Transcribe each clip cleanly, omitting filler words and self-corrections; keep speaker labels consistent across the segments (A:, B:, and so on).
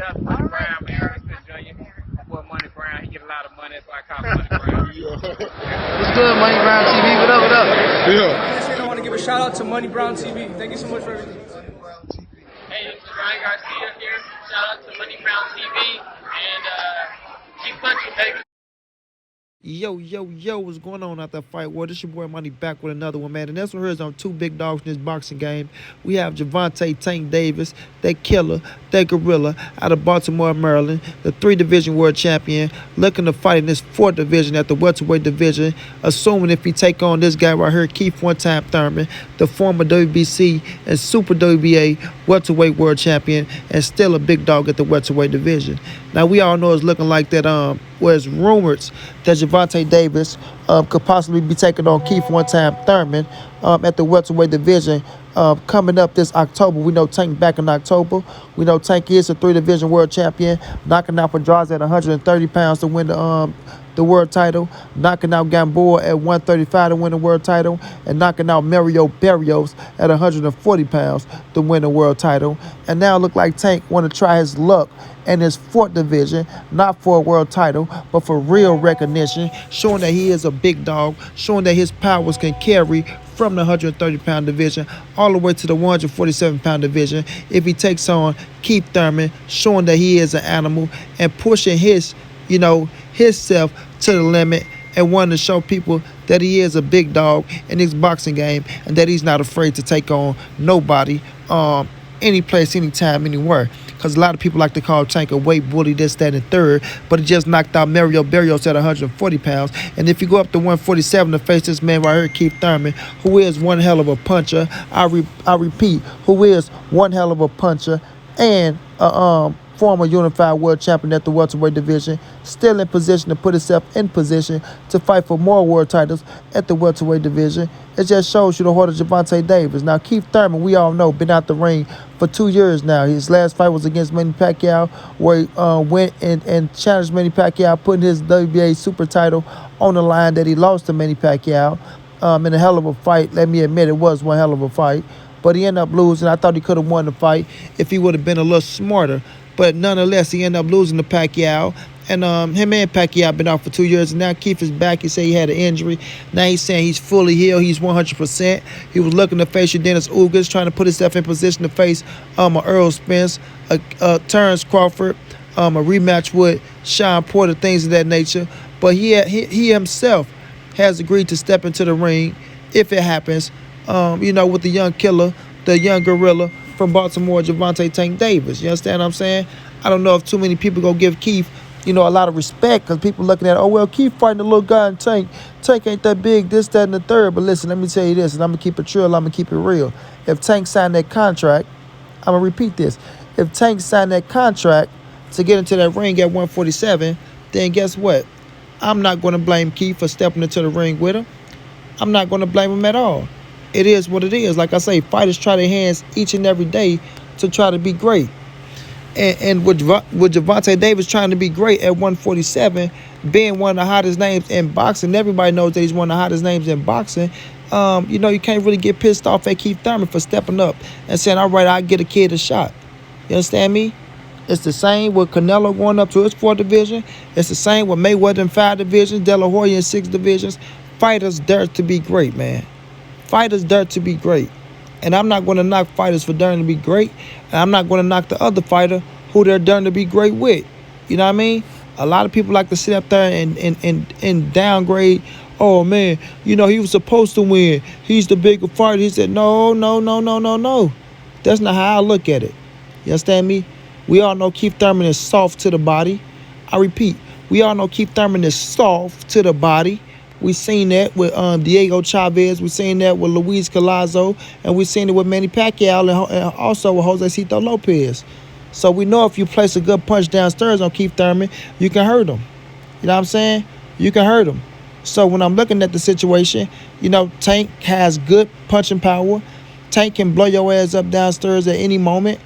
A: That's Money Brown, man. Ernest Jr. Boy, Money Brown, he get a lot of money, so I call him Money Brown.
B: What's good, Money Brown TV? What up, what up?
C: Yeah. I want to give a shout out to Money Brown TV. Thank you so much for everything.
D: Hey, this is Ryan Garcia here. Shout out to Money Brown TV and keep punching, baby.
B: Yo, what's going on out that fight war? This your boy Money back with another one, man. And that's what here's on two big dogs in this boxing game. We have Gervonta Tank Davis, that killer, that gorilla out of Baltimore, Maryland, the 3-division world champion, looking to fight in this 4th division at the welterweight division, assuming if he take on this guy right here, Keith one-time Thurman, the former WBC and Super WBA welterweight world champion, and still a big dog at the welterweight division. Now, we all know it's looking like that, was rumors that Gervonta Davis could possibly be taking on Keith one-time Thurman at the welterweight division coming up this October. We know Tank back in October. We know Tank is a 3-division world champion, knocking out Pedraza at 130 pounds to win the world title, knocking out Gamboa at 135 to win the world title, and knocking out Mario Barrios at 140 pounds to win the world title. And now it look like Tank want to try his luck in his 4th division, not for a world title, but for real recognition, showing that he is a big dog, showing that his powers can carry from the 130-pound division all the way to the 147-pound division if he takes on Keith Thurman, showing that he is an animal and pushing himself to the limit and wanting to show people that he is a big dog in his boxing game and that he's not afraid to take on nobody, any place, anytime, anywhere. Because a lot of people like to call Tank a weight bully, this, that, and third, but he just knocked out Mario Barrios at 140 pounds. And if you go up to 147 to face this man right here, Keith Thurman, who is one hell of a puncher, I repeat, who is one hell of a puncher and former unified world champion at the welterweight division, still in position to put himself in position to fight for more world titles at the welterweight division. It just shows you the heart of Gervonta Davis. Now, Keith Thurman, we all know, been out the ring for 2 years now. His last fight was against Manny Pacquiao, where he went and challenged Manny Pacquiao, putting his WBA super title on the line that he lost to Manny Pacquiao in a hell of a fight. Let me admit, it was one hell of a fight. But he ended up losing. I thought he could have won the fight if he would have been a little smarter. But nonetheless, he ended up losing to Pacquiao. And him and Pacquiao been out for 2 years. And now Keith is back. He said he had an injury. Now he's saying he's fully healed. He's 100%. He was looking to face Dennis Ugas, trying to put himself in position to face a Earl Spence, Terrence Crawford, a rematch with Sean Porter, things of that nature. But he himself has agreed to step into the ring if it happens, with the young killer, the young gorilla from Baltimore, Gervonta Tank Davis. You understand what I'm saying? I don't know if too many people go give Keith, a lot of respect, because people looking at, oh, well, Keith fighting a little guy in Tank. Tank ain't that big, this, that, and the third. But listen, let me tell you this, and I'm going to keep it real, I'm going to keep it real. If Tank signed that contract, I'm going to repeat this. If Tank signed that contract to get into that ring at 147, then guess what? I'm not going to blame Keith for stepping into the ring with him. I'm not going to blame him at all. It is what it is. Like I say, fighters try their hands each and every day to try to be great. And with Gervonta Davis trying to be great at 147, being one of the hottest names in boxing, everybody knows that he's one of the hottest names in boxing. You can't really get pissed off at Keith Thurman for stepping up and saying, all right, I'll get a kid a shot. You understand me? It's the same with Canelo going up to his 4th division. It's the same with Mayweather in 5 divisions, De La Hoya in 6 divisions. Fighters dare to be great, man. Fighters dare to be great. And I'm not going to knock fighters for daring to be great. And I'm not going to knock the other fighter who they're daring to be great with. You know what I mean? A lot of people like to sit up there and downgrade. Oh, man, he was supposed to win. He's the bigger fighter. He said, no. That's not how I look at it. You understand me? We all know Keith Thurman is soft to the body. I repeat, we all know Keith Thurman is soft to the body. We seen that with Diego Chavez. We seen that with Luis Collazo. And we seen it with Manny Pacquiao and also with Josecito Lopez. So we know if you place a good punch downstairs on Keith Thurman, you can hurt him. You know what I'm saying? You can hurt him. So when I'm looking at the situation, Tank has good punching power. Tank can blow your ass up downstairs at any moment,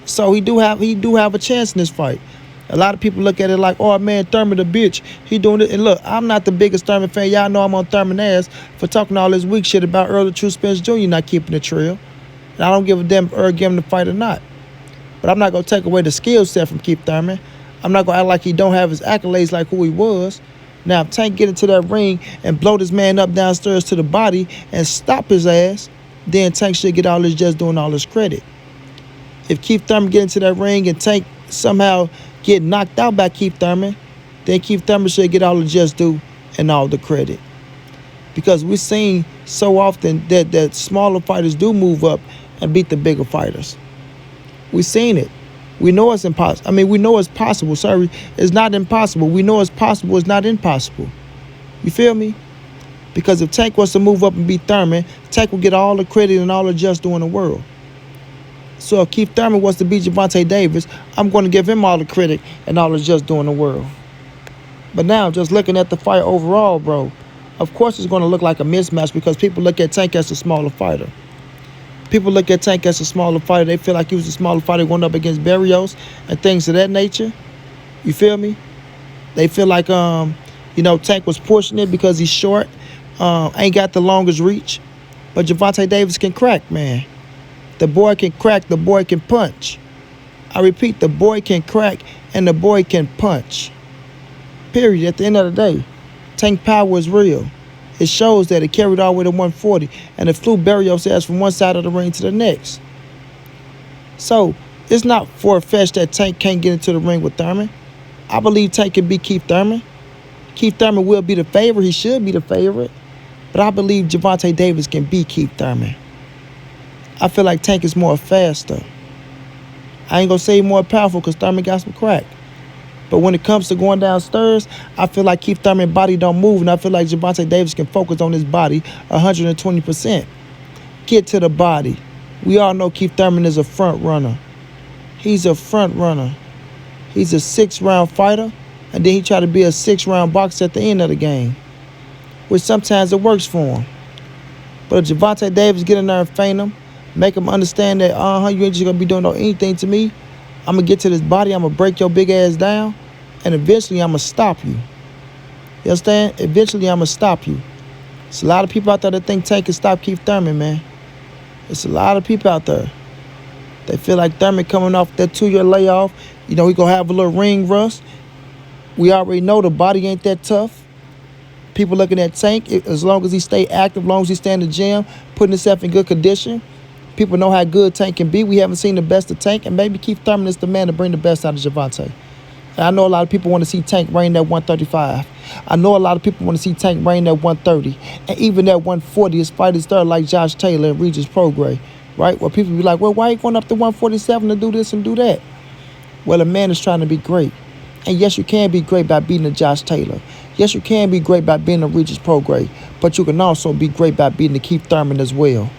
B: So he do have a chance in this fight. A lot of people look at it like, oh, man, Thurman the bitch. He doing it. And look, I'm not the biggest Thurman fan. Y'all know I'm on Thurman ass for talking all this weak shit about Earl the True Spence Jr. not keeping the trail. And I don't give a damn if Earl give him the fight or not. But I'm not going to take away the skill set from Keith Thurman. I'm not going to act like he don't have his accolades like who he was. Now, if Tank get into that ring and blow this man up downstairs to the body and stop his ass, then Tank should get all his just doing all his credit. If Keith Thurman get into that ring and Tank somehow get knocked out by Keith Thurman, then Keith Thurman should get all the just due and all the credit. Because we've seen so often that smaller fighters do move up and beat the bigger fighters. We've seen it. We know it's impossible. I mean, we know it's possible. Sorry, it's not impossible. We know it's possible. It's not impossible. You feel me? Because if Tank was to move up and beat Thurman, Tank will get all the credit and all the just due in the world. So if Keith Thurman was to beat Gervonta Davis, I'm going to give him all the credit and all the just due in the world. But now, just looking at the fight overall, bro, of course it's going to look like a mismatch because people look at Tank as a smaller fighter. People look at Tank as a smaller fighter. They feel like he was a smaller fighter going up against Barrios and things of that nature. You feel me? They feel like, Tank was pushing it because he's short, ain't got the longest reach. But Gervonta Davis can crack, man. The boy can crack, the boy can punch. I repeat, the boy can crack and the boy can punch. Period. At the end of the day, Tank power is real. It shows that it carried all the way to 140 and it flew Barrios' ass from one side of the ring to the next. So it's not far-fetched that Tank can't get into the ring with Thurman. I believe Tank can beat Keith Thurman. Keith Thurman will be the favorite. He should be the favorite. But I believe Gervonta Davis can beat Keith Thurman. I feel like Tank is more faster. I ain't going to say more powerful because Thurman got some crack. But when it comes to going downstairs, I feel like Keith Thurman's body don't move, and I feel like Gervonta Davis can focus on his body 120%. Get to the body. We all know Keith Thurman is a front runner. He's a front runner. He's a 6-round fighter, and then he try to be a 6-round boxer at the end of the game, which sometimes it works for him. But if Gervonta Davis get in there and feint him, make him understand that, you ain't just going to be doing anything to me. I'm going to get to this body, I'm going to break your big ass down, and eventually I'm going to stop you. You understand? Eventually I'm going to stop you. There's a lot of people out there that think Tank can stop Keith Thurman, man. It's a lot of people out there. They feel like Thurman coming off that 2-year layoff, he going to have a little ring rust. We already know the body ain't that tough. People looking at Tank, as long as he stay active, as long as he stay in the gym, putting himself in good condition, people know how good Tank can be. We haven't seen the best of Tank, and maybe Keith Thurman is the man to bring the best out of Gervonta. And I know a lot of people want to see Tank reign that 135. I know a lot of people want to see Tank reign that 130. And even that 140 is fighters there like Josh Taylor and Regis Prograis, right? Where people be like, well, why are you going up to 147 to do this and do that? Well, a man is trying to be great. And yes, you can be great by beating a Josh Taylor. Yes, you can be great by being a Regis Prograis. But you can also be great by beating a Keith Thurman as well.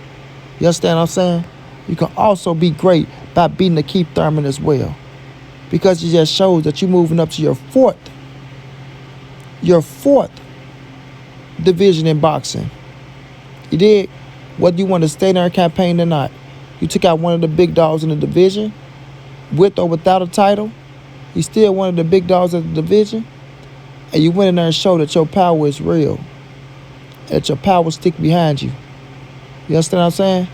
B: You understand what I'm saying? You can also be great by beating the Keith Thurman as well. Because it just shows that you're moving up to your fourth division in boxing. You did? Whether you want to stay there and campaign or not. You took out one of the big dogs in the division, with or without a title. You're still one of the big dogs of the division. And you went in there and showed that your power is real. That your power stick behind you. You understand what I'm saying?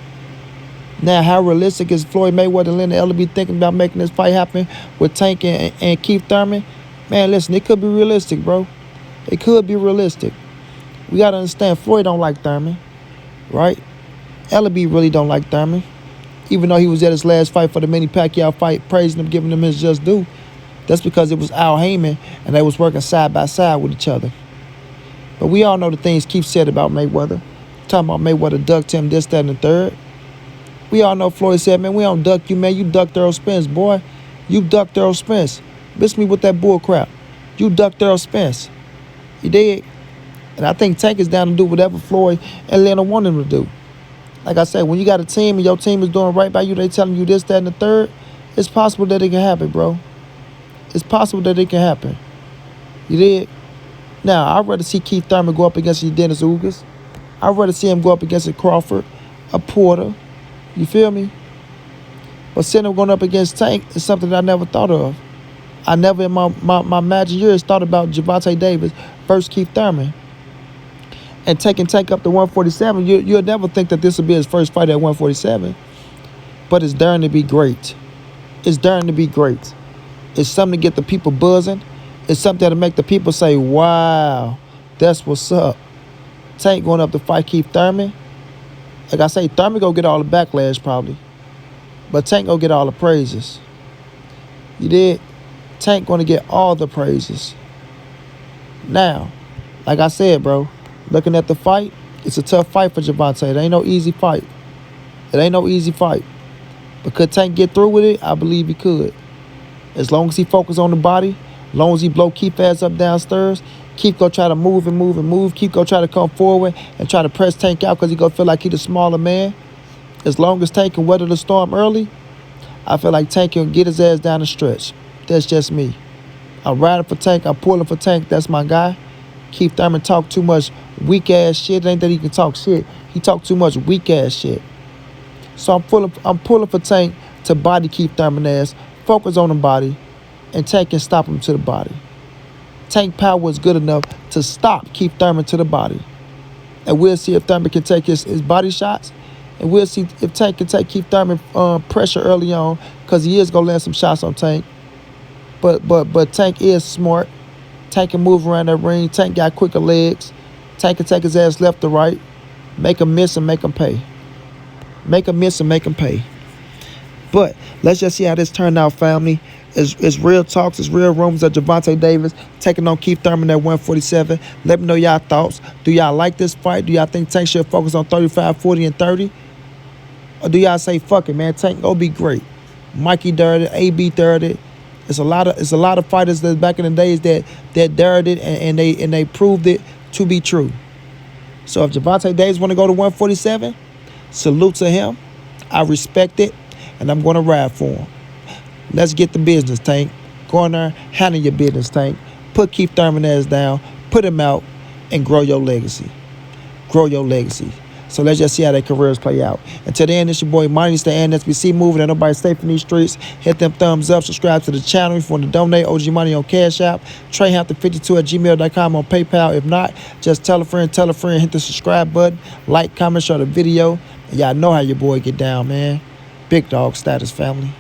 B: Now, how realistic is Floyd Mayweather and Leonard Ellerbe thinking about making this fight happen with Tank and Keith Thurman? Man, listen, it could be realistic, bro. It could be realistic. We got to understand, Floyd don't like Thurman, right? Ellerbe really don't like Thurman. Even though he was at his last fight for the Manny Pacquiao fight, praising him, giving him his just due. That's because it was Al Heyman, and they was working side by side with each other. But we all know the things Keith said about Mayweather. Talking about Mayweather ducked him, this, that, and the third. We all know Floyd said, man, we don't duck you, man. You ducked Errol Spence, boy. You ducked Errol Spence. Miss me with that bull crap. You ducked Errol Spence. You did. And I think Tank is down to do whatever Floyd and Leonard want him to do. Like I said, when you got a team and your team is doing right by you, they telling you this, that, and the third, it's possible that it can happen, bro. It's possible that it can happen. You did? Now, I'd rather see Keith Thurman go up against Dennis Ugas. I'd rather see him go up against a Crawford, a Porter. You feel me? But seeing him going up against Tank is something that I never thought of. I never in my magic years thought about Gervonta Davis versus Keith Thurman. And taking Tank up to 147, you'll never think that this will be his first fight at 147. But it's daring to be great. It's daring to be great. It's something to get the people buzzing. It's something to make the people say, wow, that's what's up. Tank going up to fight Keith Thurman. Like I say, Thurman go get all the backlash probably. But Tank go get all the praises. You did? Tank gonna get all the praises. Now, like I said, bro, looking at the fight, it's a tough fight for Gervonta. It ain't no easy fight. It ain't no easy fight. But could Tank get through with it? I believe he could. As long as he focus on the body, as long as he blow Keith ass up downstairs, Keith go try to move and move and move. Keith go try to come forward and try to press Tank out because he go feel like he the smaller man. As long as Tank can weather the storm early, I feel like Tank can get his ass down the stretch. That's just me. I'm riding for Tank. I'm pulling for Tank. That's my guy. Keith Thurman talk too much weak ass shit. It ain't that he can talk shit. He talk too much weak ass shit. So I'm pulling for Tank to body Keith Thurman ass, focus on the body, and Tank can stop him to the body. Tank power is good enough to stop Keith Thurman to the body. And we'll see if Thurman can take his body shots. And we'll see if Tank can take Keith Thurman pressure early on, because he is going to land some shots on Tank. But Tank is smart. Tank can move around that ring. Tank got quicker legs. Tank can take his ass left to right. Make him miss and make him pay. Make him miss and make him pay. But let's just see how this turned out, family. It's real talks. It's real rumors of Gervonta Davis taking on Keith Thurman at 147. Let me know y'all thoughts. Do y'all like this fight? Do y'all think Tank should focus on 35, 40, and 30? Or do y'all say, fuck it, man, Tank go be great? Mikey dared it. AB dared it. It's a lot of fighters that back in the days that dared it and they proved it to be true. So if Gervonta Davis want to go to 147, salute to him. I respect it, and I'm going to ride for him. Let's get the business, Tank. Go in there, handle your business, Tank. Put Keith Thurman ass down, put him out, and grow your legacy. Grow your legacy. So let's just see how their careers play out. Until then, it's your boy Money. Stay NSBC moving. And nobody stay from these streets. Hit them thumbs up. Subscribe to the channel if you want to donate. OG Money on Cash App. TreyHampton52@gmail.com on PayPal. If not, just tell a friend. Hit the subscribe button. Like, comment, share the video. And y'all know how your boy get down, man. Big dog status, family.